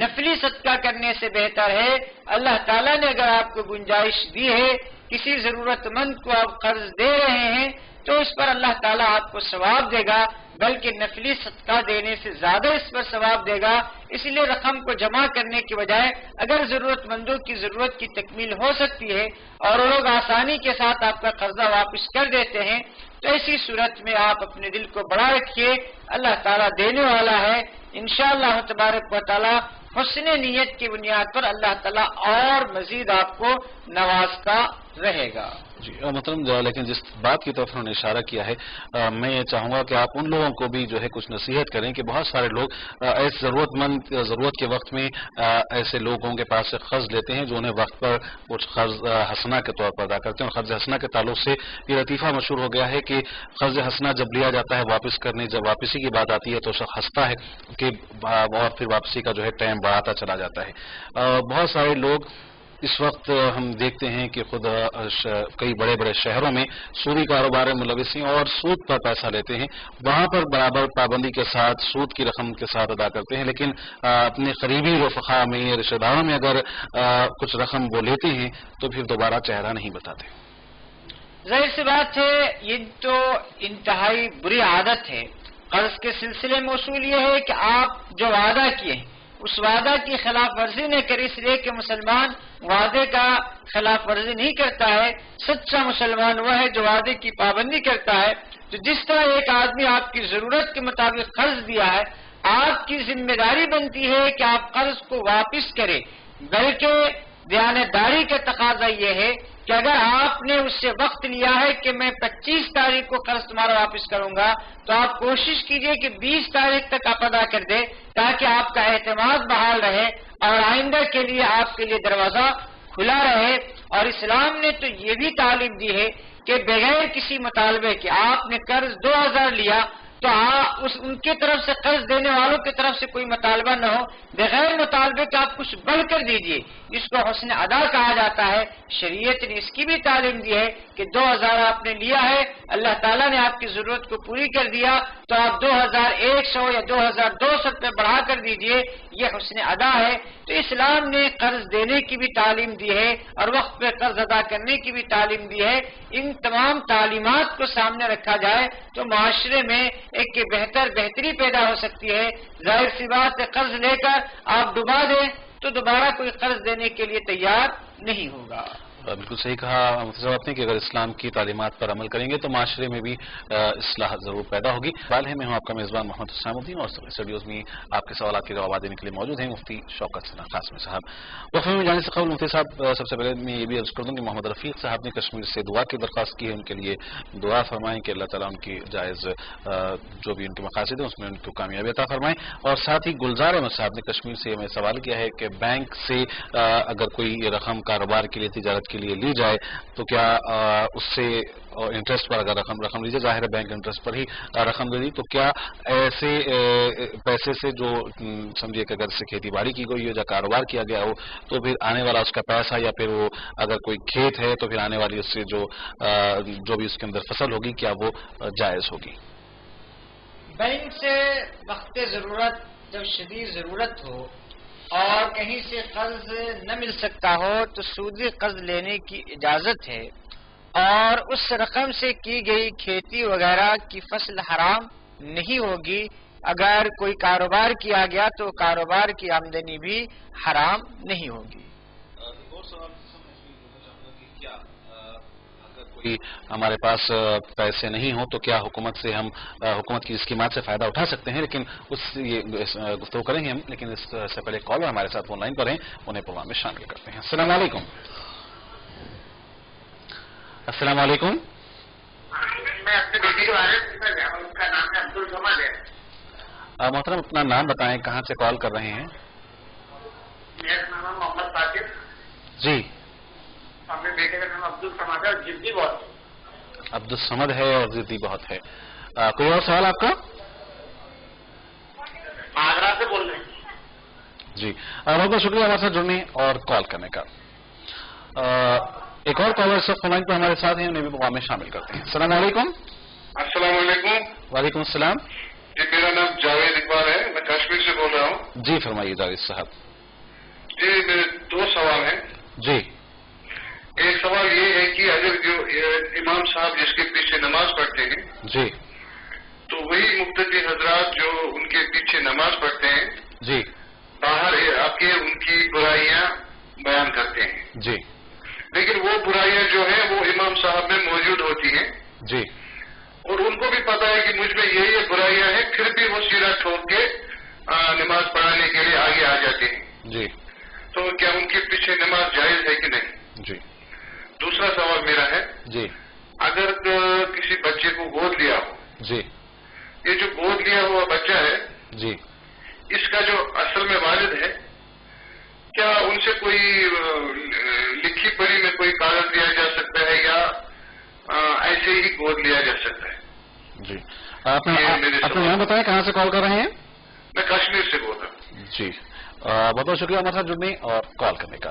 نفلی صدقہ کرنے سے بہتر ہے۔ اللہ تعالیٰ نے اگر آپ کو گنجائش دی ہے، کسی ضرورت مند کو آپ قرض دے رہے ہیں تو اس پر اللہ تعالیٰ آپ کو ثواب دے گا، بلکہ نفلی صدقہ دینے سے زیادہ اس پر ثواب دے گا۔ اس لیے رقم کو جمع کرنے کے بجائے اگر ضرورت مندوں کی ضرورت کی تکمیل ہو سکتی ہے اور وہ لوگ آسانی کے ساتھ آپ کا قرضہ واپس کر دیتے ہیں تو ایسی صورت میں آپ اپنے دل کو بڑا رکھیے، اللہ تعالیٰ دینے والا ہے، انشاءاللہ تبارک و تعالیٰ حسن نیت کی بنیاد پر اللہ تعالیٰ اور مزید آپ کو نوازتا رہے گا۔ جی محترم، لیکن جس بات کی طرف انہوں نے اشارہ کیا ہے، میں یہ چاہوں گا کہ آپ ان لوگوں کو بھی جو ہے کچھ نصیحت کریں کہ بہت سارے لوگ ایسے ضرورت کے وقت میں ایسے لوگوں کے پاس سے قرض لیتے ہیں جو انہیں وقت پر کچھ قرض حسنہ کے طور پر ادا کرتے ہیں، اور قرض حسنہ کے تعلق سے یہ لطیفہ مشہور ہو گیا ہے کہ قرض حسنہ جب لیا جاتا ہے واپس کرنے، جب واپسی کی بات آتی ہے تو شخص ہنستا ہے کہ اور پھر واپسی کا جو ہے ٹائم بڑھاتا چلا جاتا ہے۔ بہت سارے لوگ اس وقت ہم دیکھتے ہیں کہ خود کئی بڑے بڑے شہروں میں سودی کاروبار میں ملوث ہیں اور سود پر پیسہ لیتے ہیں، وہاں پر برابر پابندی کے ساتھ سود کی رقم کے ساتھ ادا کرتے ہیں، لیکن اپنے قریبی رفقا میں رشتہ داروں میں اگر کچھ رقم وہ لیتے ہیں تو پھر دوبارہ چہرہ نہیں بتاتے۔ ظاہر سی بات ہے، یہ تو انتہائی بری عادت ہے۔ قرض کے سلسلے میں اصول یہ ہے کہ آپ جو وعدہ کیے ہیں اس وعدہ کی خلاف ورزی نہ کرے، اس لیے کہ مسلمان وعدے کا خلاف ورزی نہیں کرتا ہے۔ سچا مسلمان وہ ہے جو وعدے کی پابندی کرتا ہے۔ تو جس طرح ایک آدمی آپ کی ضرورت کے مطابق قرض دیا ہے، آپ کی ذمہ داری بنتی ہے کہ آپ قرض کو واپس کریں، بلکہ دیانتداری کا تقاضا یہ ہے کہ اگر آپ نے اس سے وقت لیا ہے کہ میں 25 تاریخ کو قرض تمہارا واپس کروں گا، تو آپ کوشش کیجئے کہ 20 تاریخ تک آپ ادا کر دیں، تاکہ آپ کا اعتماد بحال رہے اور آئندہ کے لیے آپ کے لیے دروازہ کھلا رہے۔ اور اسلام نے تو یہ بھی تعلیم دی ہے کہ بغیر کسی مطالبے کے آپ نے قرض 2000 لیا تو ان کی طرف سے قرض دینے والوں کی طرف سے کوئی مطالبہ نہ ہو، بغیر مطالبے کے آپ کچھ بڑھ کر دیجئے، اس کو حسن ادا کہا جاتا ہے۔ شریعت نے اس کی بھی تعلیم دی ہے کہ 2000 آپ نے لیا ہے، اللہ تعالیٰ نے آپ کی ضرورت کو پوری کر دیا تو آپ 2100 یا 2200 روپے بڑھا کر دیجئے، یہ حسن ادا ہے۔ تو اسلام نے قرض دینے کی بھی تعلیم دی ہے اور وقت پہ قرض ادا کرنے کی بھی تعلیم دی ہے۔ ان تمام تعلیمات کو سامنے رکھا جائے تو معاشرے میں ایک بہتری پیدا ہو سکتی ہے۔ ظاہر سی بات ہے، قرض لے کر آپ ڈبا دیں تو دوبارہ کوئی قرض دینے کے لیے تیار نہیں ہوگا۔ بالکل صحیح کہا مفتی صاحب نے کہ اگر اسلام کی تعلیمات پر عمل کریں گے تو معاشرے میں بھی اصلاح ضرور پیدا ہوگی۔ سوال ہے، میں ہوں آپ کا میزبان محمد حسام الدین اور اسٹوڈیوز میں آپ کے سوالات کے جوابات دینے کے لیے موجود ہیں مفتی شوکت ثنا قاسمی صاحب۔ وقفے میں جانے سے قبل مفتی صاحب سب سے پہلے میں یہ بھی عرض کر دوں کہ محمد رفیق صاحب نے کشمیر سے دعا کی درخواست کی ہے، ان کے لیے دعا فرمائیں کہ اللہ تعالیٰ ان کی جائز جو بھی ان کے مقاصد ہیں اس میں ان کو کامیابی عطا فرمائیں۔ اور ساتھ ہی گلزار احمد صاحب نے کشمیر سے ہمیں سوال کیا ہے کہ بینک سے اگر کوئی رقم کاروبار کے لیے تجارت کے لیے لی جائے تو کیا اس سے انٹرسٹ پر اگر رقم لیجیے، ظاہر ہے بینک انٹرسٹ پر ہی رقم دے دی، تو کیا ایسے پیسے سے جو سمجھیے کہ اگر سے کھیتی باڑی کی گئی ہو یا کاروبار کیا گیا ہو تو پھر آنے والا اس کا پیسہ یا پھر وہ اگر کوئی کھیت ہے تو پھر آنے والی اس سے جو بھی اس کے اندر فصل ہوگی کیا وہ جائز ہوگی؟ بینک سے وقت ضرورت جب شدید ضرورت ہو اور کہیں سے قرض نہ مل سکتا ہو تو سودی قرض لینے کی اجازت ہے، اور اس رقم سے کی گئی کھیتی وغیرہ کی فصل حرام نہیں ہوگی۔ اگر کوئی کاروبار کیا گیا تو کاروبار کی آمدنی بھی حرام نہیں ہوگی۔ کوئی ہمارے پاس پیسے نہیں ہوں تو کیا حکومت کی اسکیمات سے فائدہ اٹھا سکتے ہیں؟ لیکن یہ گفتگو کریں گے ہم، لیکن اس سے پہلے کالر ہمارے ساتھ فون لائن پر ہیں، انہیں پروگرام میں شامل کرتے ہیں۔ السلام علیکم۔ السلام علیکم۔ میں اپنے بیٹی کے بارے میں ان کا نام عبد الصمد ہے۔ محترم اپنا نام بتائیں، کہاں سے کال کر رہے ہیں؟ میرا نام ہے محمد فاطر۔ جی۔ اپنے بیٹے کا نام عبد الصمد ہے اور ضدی بہت ہے۔ عبد الصمد ہے اور ضدی بہت ہے۔ کوئی اور سوال آپ کا؟ آگرہ سے بول رہے ہیں۔ جی، بہت بہت شکریہ ہمارے ساتھ جڑنے اور کال کرنے کا۔ ایک اور کالر سے فون لائن پر ہمارے ساتھ ہیں، انہیں بھی پروگرام میں شامل کرتے ہیں۔ السلام علیکم۔ السلام علیکم۔ وعلیکم السلام۔ جی، میرا نام جاوید اقبال ہے، میں کشمیر سے بول رہا ہوں۔ جی فرمائیے جاوید صاحب۔ جی، میرے دو سوال ہیں۔ جی۔ ایک سوال یہ ہے کہ اگر جو امام صاحب جس کے پیچھے نماز پڑھتے ہیں جی تو وہی مقتدی حضرات جو ان کے پیچھے نماز پڑھتے ہیں جی باہر آ کے ان کی برائیاں بیان کرتے ہیں، جی لیکن وہ برائیاں جو ہیں وہ امام صاحب میں موجود ہوتی ہیں جی اور ان کو بھی پتا ہے کہ مجھ میں یہ برائیاں ہیں، پھر بھی وہ سیرا ٹھوک کے نماز پڑھانے کے لیے آگے آ جاتے ہیں، جی تو کیا ان کے پیچھے نماز جائز ہے کہ نہیں؟ جی دوسرا سوال میرا ہے، جی اگر کسی بچے کو گود لیا ہو، جی یہ جو گود لیا ہوا بچہ ہے جی اس کا جو اصل میں والد ہے، کیا ان سے کوئی لکھی پڑھی میں کوئی کاغذ لیا جا سکتا ہے یا ایسے ہی گود لیا جا سکتا ہے؟ جی اپنا نام بتائیں، کہاں سے کال کر رہے ہیں؟ میں کشمیر سے بول رہا ہوں۔ جی بہت بہت شکریہ ہمارے ساتھ جڑنے اور کال کرنے کا۔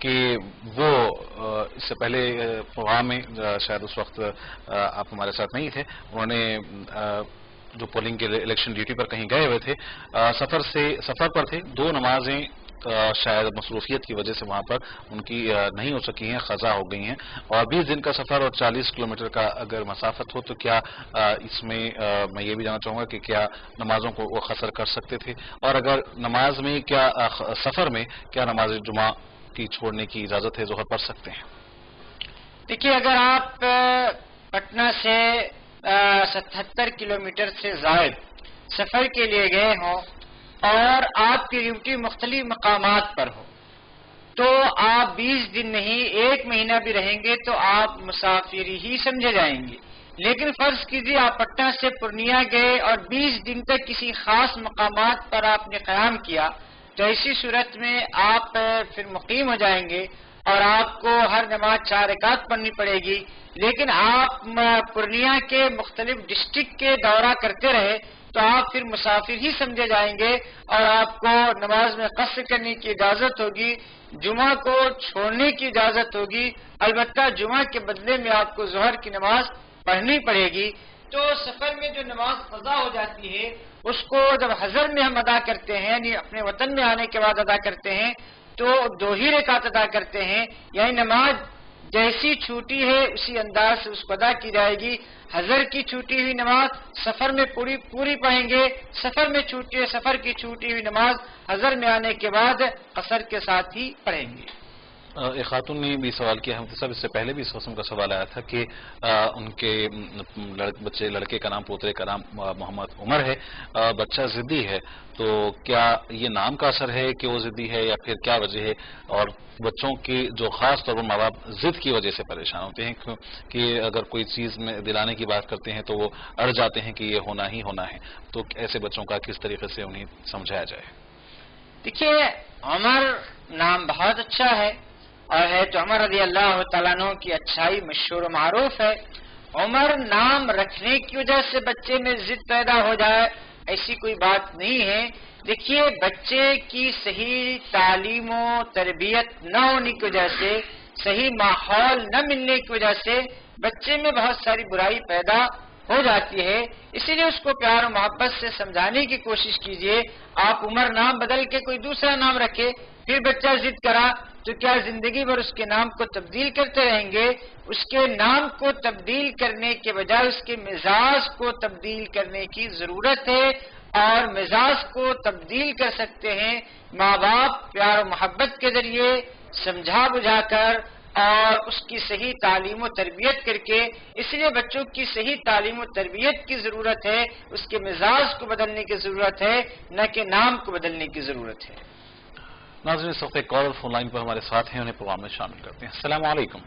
کہ وہ اس سے پہلے پروگرام میں شاید اس وقت آپ ہمارے ساتھ نہیں تھے، انہوں نے جو پولنگ کے الیکشن ڈیوٹی پر کہیں گئے ہوئے تھے، سفر پر تھے، 2 نمازیں شاید مصروفیت کی وجہ سے وہاں پر ان کی نہیں ہو سکی ہیں، قضا ہو گئی ہیں، اور 20 دن کا سفر اور 40 کلومیٹر کا اگر مسافت ہو تو کیا اس میں میں یہ بھی جاننا چاہوں گا کہ کیا نمازوں کو وہ قصر کر سکتے تھے، اور اگر نماز میں کیا سفر میں کیا نماز جمعہ کی چھوڑنے کی اجازت ہے، ظہر پڑھ سکتے ہیں؟ دیکھیے، اگر آپ پٹنہ سے 77 کلومیٹر سے زائد سفر کے لیے گئے ہوں اور آپ کی ڈیوٹی مختلف مقامات پر ہو تو آپ 20 دن نہیں 1 مہینہ بھی رہیں گے تو آپ مسافر ہی سمجھے جائیں گے. لیکن فرض کیجیے آپ پٹنہ سے پورنیہ گئے اور 20 دن تک کسی خاص مقامات پر آپ نے قیام کیا تو ایسی صورت میں آپ پھر مقیم ہو جائیں گے اور آپ کو ہر نماز 4 رکعت پڑھنی پڑے گی. لیکن آپ پورنیہ کے مختلف ڈسٹرکٹ کے دورہ کرتے رہے تو آپ پھر مسافر ہی سمجھے جائیں گے اور آپ کو نماز میں قصر کرنے کی اجازت ہوگی، جمعہ کو چھوڑنے کی اجازت ہوگی. البتہ جمعہ کے بدلے میں آپ کو ظہر کی نماز پڑھنی پڑے گی. تو سفر میں جو نماز قضا ہو جاتی ہے اس کو جب حضر میں ہم ادا کرتے ہیں، یعنی اپنے وطن میں آنے کے بعد ادا کرتے ہیں تو 2 ہی رکعت ادا کرتے ہیں، یعنی نماز جیسی چھوٹی ہے اسی انداز سے اس کو ادا کی جائے گی. حضر کی چھوٹی ہوئی نماز سفر میں پوری پڑھیں گے، سفر کی چھوٹی ہوئی نماز حضر میں آنے کے بعد قصر کے ساتھ ہی پڑھیں گے. ایک خاتون نے بھی سوال کیا ہم صاحب، اس سے پہلے بھی اس قسم کا سوال آیا تھا کہ ان کے بچے لڑکے کا نام پوترے کا نام محمد عمر ہے، بچہ ضدی ہے، تو کیا یہ نام کا اثر ہے کہ وہ ضدی ہے یا پھر کیا وجہ ہے؟ اور بچوں کی جو خاص طور پر ماں باپ ضد کی وجہ سے پریشان ہوتے ہیں کہ اگر کوئی چیز میں دلانے کی بات کرتے ہیں تو وہ اڑ جاتے ہیں کہ یہ ہونا ہی ہونا ہے، تو ایسے بچوں کا کس طریقے سے انہیں سمجھایا جائے؟ دیکھیے، عمر نام بہت اچھا ہے اور ہے تو عمر رضی اللہ تعالیٰ عنہ کی اچھائی مشہور و معروف ہے. عمر نام رکھنے کی وجہ سے بچے میں ضد پیدا ہو جائے ایسی کوئی بات نہیں ہے. دیکھیے، بچے کی صحیح تعلیم و تربیت نہ ہونے کی وجہ سے، صحیح ماحول نہ ملنے کی وجہ سے بچے میں بہت ساری برائی پیدا ہو جاتی ہے. اسی لیے اس کو پیار و محبت سے سمجھانے کی کوشش کیجیے. آپ عمر نام بدل کے کوئی دوسرا نام رکھے، پھر بچہ ضد کرا تو کیا زندگی بھر اس کے نام کو تبدیل کرتے رہیں گے؟ اس کے نام کو تبدیل کرنے کے بجائے اس کے مزاج کو تبدیل کرنے کی ضرورت ہے، اور مزاج کو تبدیل کر سکتے ہیں ماں باپ پیار و محبت کے ذریعے، سمجھا بجھا کر اور اس کی صحیح تعلیم و تربیت کر کے. اس لیے بچوں کی صحیح تعلیم و تربیت کی ضرورت ہے، اس کے مزاج کو بدلنے کی ضرورت ہے، نہ کہ نام کو بدلنے کی ضرورت ہے. ناظرین، اس وقت ایک کالر فون لائن پر ہمارے ساتھ ہیں، انہیں پروگرام میں شامل کرتے ہیں. السلام علیکم.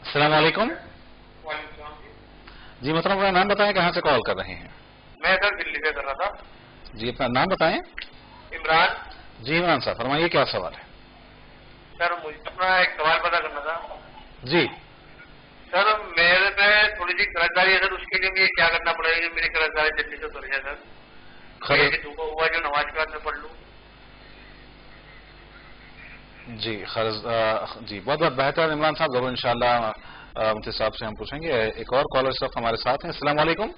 السلام علیکم. جی محترم، اپنا نام بتائیں، کہاں سے کال کر رہے ہیں؟ میں سر دلی سے کر رہا تھا. جی اپنا نام بتائیں. عمران. جی عمران صاحب فرمائیے، کیا سوال ہے؟ سر مجھے اپنا ایک سوال پتا کرنا تھا. جی سر میرے پہ تھوڑی سی قرضداری ہے سر، اس کے لیے مجھے کیا کرنا پڑے گا؟ میری قرضداری جلدی سے اتر جائے سر. ہوا جو نماز کے بعد میں پڑھ لوں. جی جی بہت بہت بہتر عمران صاحب، ضرور انشاءاللہ مفتی صاحب سے ہم پوچھیں گے. ایک اور کالر اس وقت ہمارے ساتھ ہیں. السلام علیکم.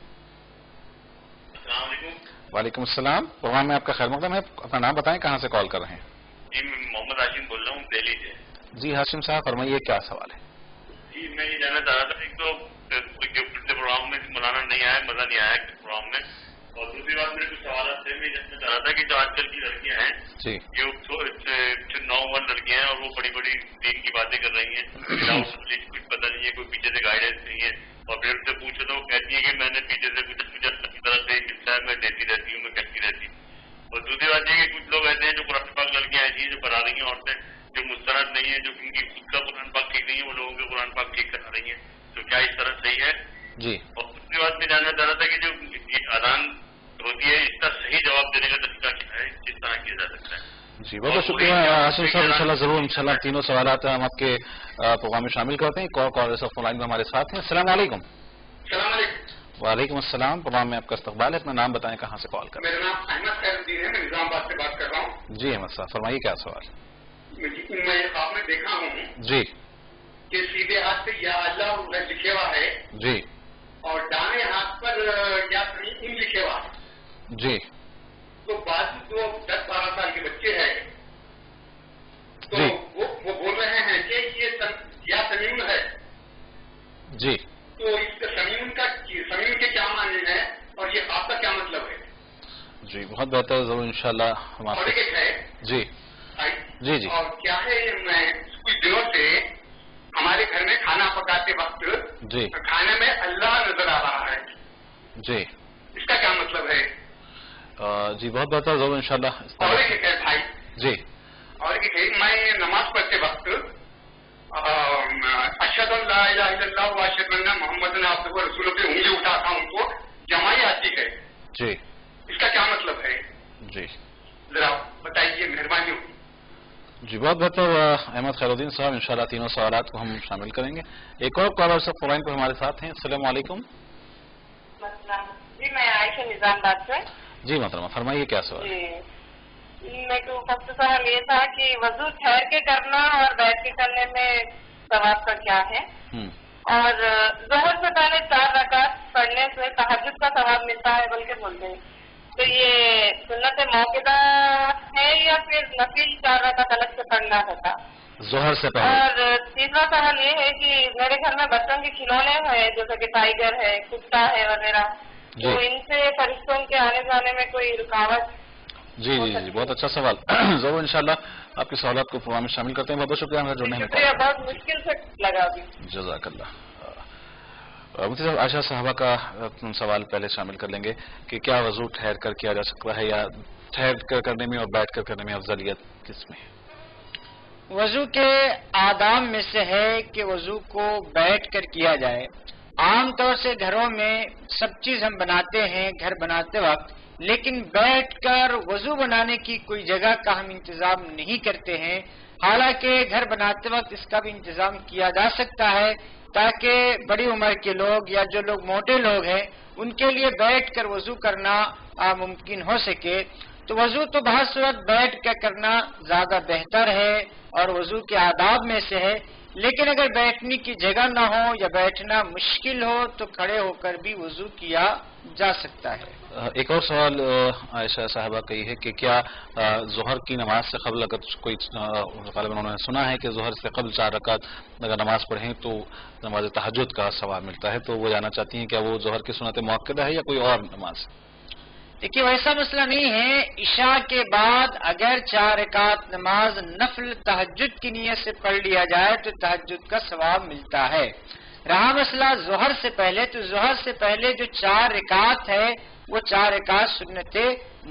السلام علیکم. وعلیکم السلام. پروگرام میں آپ کا خیر مقدم ہے. اپنا نام بتائیں، کہاں سے کال کر رہے ہیں؟ جی میں محمد ہاشم بول رہا ہوں دہلی سے. جی ہاشم صاحب فرمائیے، کیا سوال ہے؟ جی میں یہ جاننا چاہ رہا تھا، ایک تو پچھلے پروگرام میں مولانا نہیں آیا، مزہ نہیں آیا پروگرام میں، اور دوسری بات میرے کچھ سوالات تھے. میں جاننا چاہ رہا تھا کہ جو آج کل کی لڑکیاں ہیں جی جو نوجوان لڑکیاں ہیں اور وہ بڑی بڑی دین کی باتیں کر رہی ہیں، کچھ پتہ نہیں ہے، کوئی پیچھے سے گائیڈنس نہیں ہے، اور پھر سے پوچھو تو وہ کہتی ہے کہ میں نے پیچھے سے کچھ مجھے اپنی طرف سے ملتا ہے، میں دیتی رہتی ہوں، میں کہتی رہتی ہوں. اور دوسری بات یہ کہ کچھ لوگ ایسے ہیں جو قرآن پاک لڑکیاں ایسی ہیں جو کرا رہی ہیں، عورتیں جو مستند نہیں ہیں، جو ان کی خود کا قرآن پاک ٹھیک نہیں ہے، وہ لوگوں کے قرآن پاک ٹھیک کرا رہی ہیں. تو کیا اس طرح صحیح ہے؟ جی. اور دوسری بات میں جاننا چاہ رہا تھا کہ جو اذان ہوتی ہے اس کا صحیح جواب دینے کا طریقہ کیا ہے، کس طرح کیا جا سکتا ہے؟ جی بہت بہت شکریہ ہاشم صاحب. انشاءاللہ ضرور انشاءاللہ تینوں سوالات ہم آپ کے پروگرام میں شامل کرتے ہیں. ایک اور کالر فون لائن میں ہمارے ساتھ ہیں. السلام علیکم. السلام علیکم. وعلیکم السلام. پروگرام میں آپ کا استقبال ہے. اپنا نام بتائیں، کہاں سے کال کر رہے ہیں؟ میرا نام احمد خیر الدین ہے، میں نظام آباد سے بات کر رہا ہوں. جی احمد صاحب فرمائیے کیا سوال؟ میں خواب میں دیکھا ہوں جی کہ سیدھے ہاتھ پہ یا اللہ لکھے ہوا ہے جی اور دائیں ہاتھ پر یا سمیم لکھے ہوا ہے. جی تو بعض جو 10-12 سال کے بچے ہیں تو جی وہ بول رہے ہیں کہ یہ یا سمیم ہے. جی تو اس کا سمیم کے کیا معنی ہے اور یہ آپ کا کیا مطلب ہے؟ جی بہت بہتر، ضرور انشاءاللہ ہم آپ اور ایک ہے جی جی جی اور کیا ہے، میں کچھ دنوں سے ہمارے گھر میں کھانا پکاتے وقت جی کھانے میں اللہ نظر آ رہا ہے. جی اس کا کیا مطلب ہے؟ جی بہت بہتر، ضرور انشاءاللہ. اور ایک ہے بھائی جی اور ایک ہے، میں نماز پڑھتے وقت اشہد ان لا الہ الا اللہ و اشہد ان محمد عبدہ و رسولہ پہ انگلی اٹھاتا ہوں تو جمائی آتی ہے. جی اس کا کیا مطلب ہے؟ جی ذرا بتائیے، مہربانی ہوگی. جی بہت بہتر احمد خیر الدین صاحب، انشاءاللہ تینوں سوالات کو ہم شامل کریں گے. ایک اور کالر سب فون لائن پر ہمارے ساتھ ہیں. السلام علیکم. جی میں عائشہ نظام بات سے. جی محترمہ فرمائیے کیا سوال؟ جی میں کو فرسٹ سوال یہ تھا کہ وضو ٹھہر کے کرنا اور بیٹھ کے کرنے میں ثواب کا کیا ہے؟ اور ظہر سے پہلے 4 رکعت پڑھنے سے تہجد کا ثواب ملتا ہے بلکہ بولتے ہیں، تو یہ سنت موقعہ ہے یا پھر نفل 4 رکعت الگ سے پڑھنا ہوتا؟ ظہر سے پہلے. اور تیسرا سوال یہ ہے کہ میرے گھر میں بچوں کے کھلونے ہیں جیسے کہ ٹائیگر ہے، کتا ہے وغیرہ، تو ان سے فرشتوں کے آنے جانے میں کوئی رکاوٹ؟ جی جی جی بہت اچھا سوال. ضرور انشاءاللہ آپ کے سوالات کو پروگرام میں شامل کرتے ہیں. بہت بہت شکریہ ہمیں جڑنے میں. بہت مشکل سے لگا ابھی. جزاک اللہ. مفتی صاحب عائشہ صاحبہ کا سوال پہلے شامل کر لیں گے کہ کیا وضو ٹھہر کر کیا جا سکتا ہے یا ٹھہر کر کرنے میں اور بیٹھ کر کرنے میں افضلیت کس میں ہے؟ وضو کے آداب میں سے ہے کہ وضو کو بیٹھ کر کیا جائے. عام طور سے گھروں میں سب چیز ہم بناتے ہیں گھر بناتے وقت، لیکن بیٹھ کر وضو بنانے کی کوئی جگہ کا ہم انتظام نہیں کرتے ہیں. حالانکہ گھر بناتے وقت اس کا بھی انتظام کیا جا سکتا ہے تاکہ بڑی عمر کے لوگ یا جو لوگ موٹے لوگ ہیں ان کے لیے بیٹھ کر وضو کرنا ممکن ہو سکے. تو وضو تو بہر صورت بیٹھ کر کرنا زیادہ بہتر ہے اور وضو کے آداب میں سے ہے، لیکن اگر بیٹھنے کی جگہ نہ ہو یا بیٹھنا مشکل ہو تو کھڑے ہو کر بھی وضو کیا جا سکتا ہے. ایک اور سوال عائشہ صاحبہ کا یہ ہے کہ کیا ظہر کی نماز سے قبل اگر کوئی غالباً انہوں نے سنا ہے کہ ظہر سے قبل 4 رکعت اگر نماز پڑھیں تو نماز تہجد کا ثواب ملتا ہے، تو وہ جاننا چاہتی ہیں کیا وہ ظہر کی سنت موقعہ ہے یا کوئی اور نماز؟ دیکھیے ویسا مسئلہ نہیں ہے. عشاء کے بعد اگر 4 رکعت نماز نفل تہجد کی نیت سے پڑھ لیا جائے تو تہجد کا ثواب ملتا ہے. رہا مسئلہ ظہر سے پہلے، تو ظہر سے پہلے جو 4 رکعت ہے وہ 4 رکعت سنت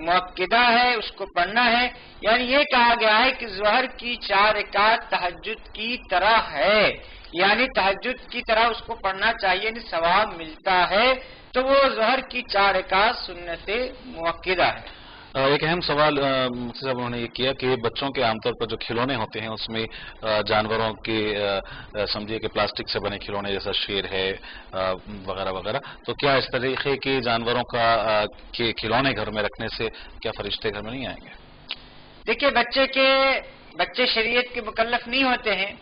موقعہ ہے، اس کو پڑھنا ہے. یعنی یہ کہا گیا ہے کہ ظہر کی 4 رکعت تہجد کی طرح ہے، یعنی تہجد کی طرح اس کو پڑھنا چاہیے، یعنی ثواب ملتا ہے. تو وہ ظہر کی 4 رکعت سنت موقعہ ہے. ایک اہم سوال مفتی صاحب انہوں نے یہ کیا کہ بچوں کے عام طور پر جو کھلونے ہوتے ہیں اس میں جانوروں کے سمجھیے کہ پلاسٹک سے بنے کھلونے جیسا شیر ہے وغیرہ وغیرہ، تو کیا اس طریقے کے جانوروں کا کھلونے گھر میں رکھنے سے کیا فرشتے گھر میں نہیں آئیں گے؟ دیکھیے بچے شریعت کے مکلف نہیں ہوتے ہیں،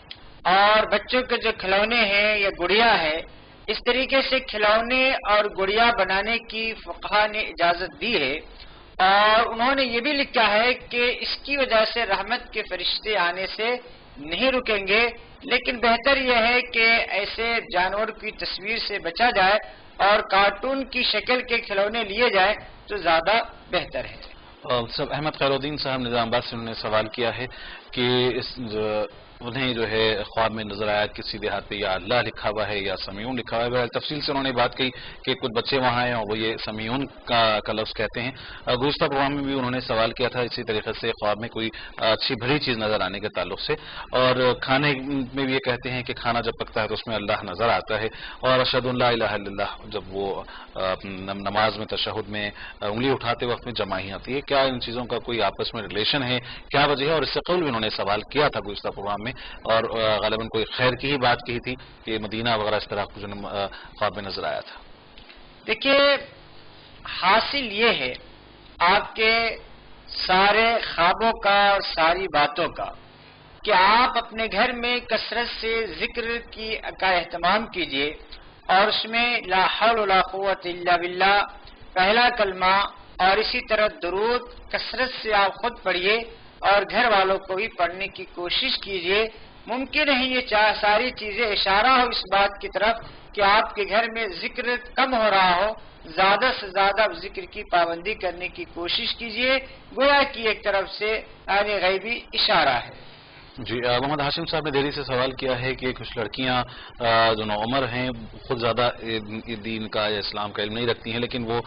اور بچوں کے جو کھلونے ہیں یا گڑیا ہے، اس طریقے سے کھلونے اور گڑیا بنانے کی فقہا نے اجازت دی ہے، اور انہوں نے یہ بھی لکھا ہے کہ اس کی وجہ سے رحمت کے فرشتے آنے سے نہیں رکیں گے. لیکن بہتر یہ ہے کہ ایسے جانور کی تصویر سے بچا جائے اور کارٹون کی شکل کے کھلونے لیے جائے تو زیادہ بہتر ہے. سب احمد خیر الدین صاحب نظام آباد سے انہوں نے سوال کیا ہے کہ انہیں جو ہے خواب میں نظر آیا کہ سیدھے ہاتھ پہ یا اللہ لکھا ہوا ہے یا سمیعون لکھا ہوا ہے. تفصیل سے انہوں نے بات کی کہ کچھ بچے وہاں ہیں اور وہ یہ سمیعون کا لفظ کہتے ہیں. گزشتہ پروگرام میں بھی انہوں نے سوال کیا تھا اسی طریقے سے خواب میں کوئی اچھی بھری چیز نظر آنے کے تعلق سے، اور کھانے میں بھی یہ کہتے ہیں کہ کھانا جب پکتا ہے تو اس میں اللہ نظر آتا ہے، اور اشہد ان لا الہ الا اللہ جب وہ نماز میں تشہد میں انگلی اٹھاتے وقت میں جمع ہی آتی ہے. کیا ان چیزوں کا کوئی آپس میں ریلیشن ہے، کیا وجہ ہے؟ اور اس سے قبل بھی انہوں نے سوال کیا تھا گزشتہ پروگرام میں، اور غالباً کوئی خیر کی ہی بات کی تھی کہ مدینہ وغیرہ اس طرح کچھ خواب میں نظر آیا تھا. دیکھیے حاصل یہ ہے آپ کے سارے خوابوں کا اور ساری باتوں کا کہ آپ اپنے گھر میں کثرت سے ذکر کا اہتمام کیجیے اور اس میں لا حول ولا قوت الا باللہ پہلا کلمہ اور اسی طرح درود کثرت سے آپ خود پڑھیے اور گھر والوں کو بھی پڑھنے کی کوشش کیجیے. ممکن ہے یہ ساری چیزیں اشارہ ہو اس بات کی طرف کہ آپ کے گھر میں ذکر کم ہو رہا ہو. زیادہ سے زیادہ ذکر کی پابندی کرنے کی کوشش کیجیے. گویا کی ایک طرف سے غیبی اشارہ ہے. جی محمد ہاشم صاحب نے دہلی سے سوال کیا ہے کہ کچھ لڑکیاں جو نوعمر ہیں خود زیادہ دین کا یا اسلام کا علم نہیں رکھتی ہیں، لیکن وہ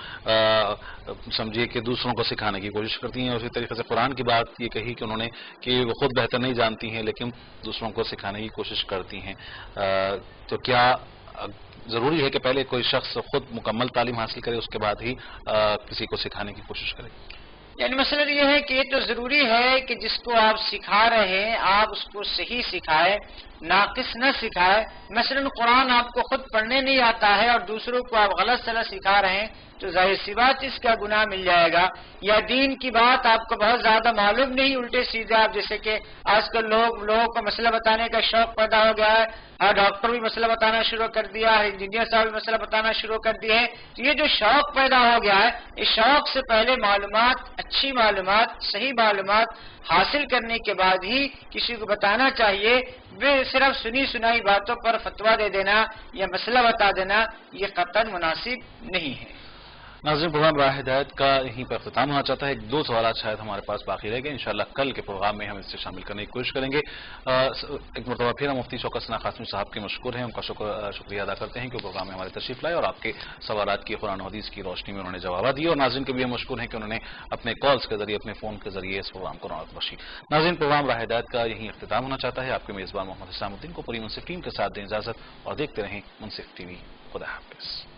سمجھیے کہ دوسروں کو سکھانے کی کوشش کرتی ہیں. اسی طریقے سے قرآن کی بات یہ کہی کہ انہوں نے کہ وہ خود بہتر نہیں جانتی ہیں لیکن دوسروں کو سکھانے کی کوشش کرتی ہیں. تو کیا ضروری ہے کہ پہلے کوئی شخص خود مکمل تعلیم حاصل کرے اس کے بعد ہی کسی کو سکھانے کی کوشش کرے؟ یعنی مسئلہ یہ ہے کہ یہ تو ضروری ہے کہ جس کو آپ سکھا رہے ہیں آپ اس کو صحیح سکھائے، ناقص نہ سکھائے. مثلا قرآن آپ کو خود پڑھنے نہیں آتا ہے اور دوسروں کو آپ غلط سلط سکھا رہے ہیں تو ظاہر سی بات اس کا گناہ مل جائے گا. یا دین کی بات آپ کو بہت زیادہ معلوم نہیں، الٹے سیدھے آپ جیسے کہ آج کل لوگوں کو مسئلہ بتانے کا شوق پیدا ہو گیا ہے، اور ڈاکٹر بھی مسئلہ بتانا شروع کر دیا ہے، انجینئر صاحب بھی مسئلہ بتانا شروع کر دیے ہیں. تو یہ جو شوق پیدا ہو گیا ہے اس شوق سے پہلے معلومات، اچھی معلومات، صحیح معلومات حاصل کرنے کے بعد ہی کسی کو بتانا چاہیے. صرف سنی سنائی باتوں پر فتویٰ دے دینا یا مسئلہ بتا دینا یہ قطعاً مناسب نہیں ہے. ناظرین پروگرام راہ ہدایت کا یہیں پر اختتام ہونا چاہتا ہے. ایک دو سوالات شاید ہمارے پاس باقی رہ گئے، انشاءاللہ کل کے پروگرام میں ہم اس سے شامل کرنے کی کوشش کریں گے. ایک مرتبہ پھر ہم مفتی شوکت ثنا قاسمی صاحب کے مشکور ہیں، ان کا شکریہ ادا کرتے ہیں کہ پروگرام میں ہمارے تشریف لائے اور آپ کے سوالات کی قرآن و حدیث کی روشنی میں انہوں نے جوابات دیے. اور ناظرین کے بھی ہم مشکور ہیں کہ انہوں نے اپنے کالز کے ذریعے، اپنے فون کے ذریعے اس پروگرام کو رونق بخشی. ناظرین پروگرام راہ ہدایت کا یہیں اختتام ہونا چاہتا ہے. آپ کے میزبان محمد حسام الدین کو پوری منصف ٹیم کے ساتھ دیں اجازت اور دیکھتے رہیں منصف ٹی وی. خدا حافظ.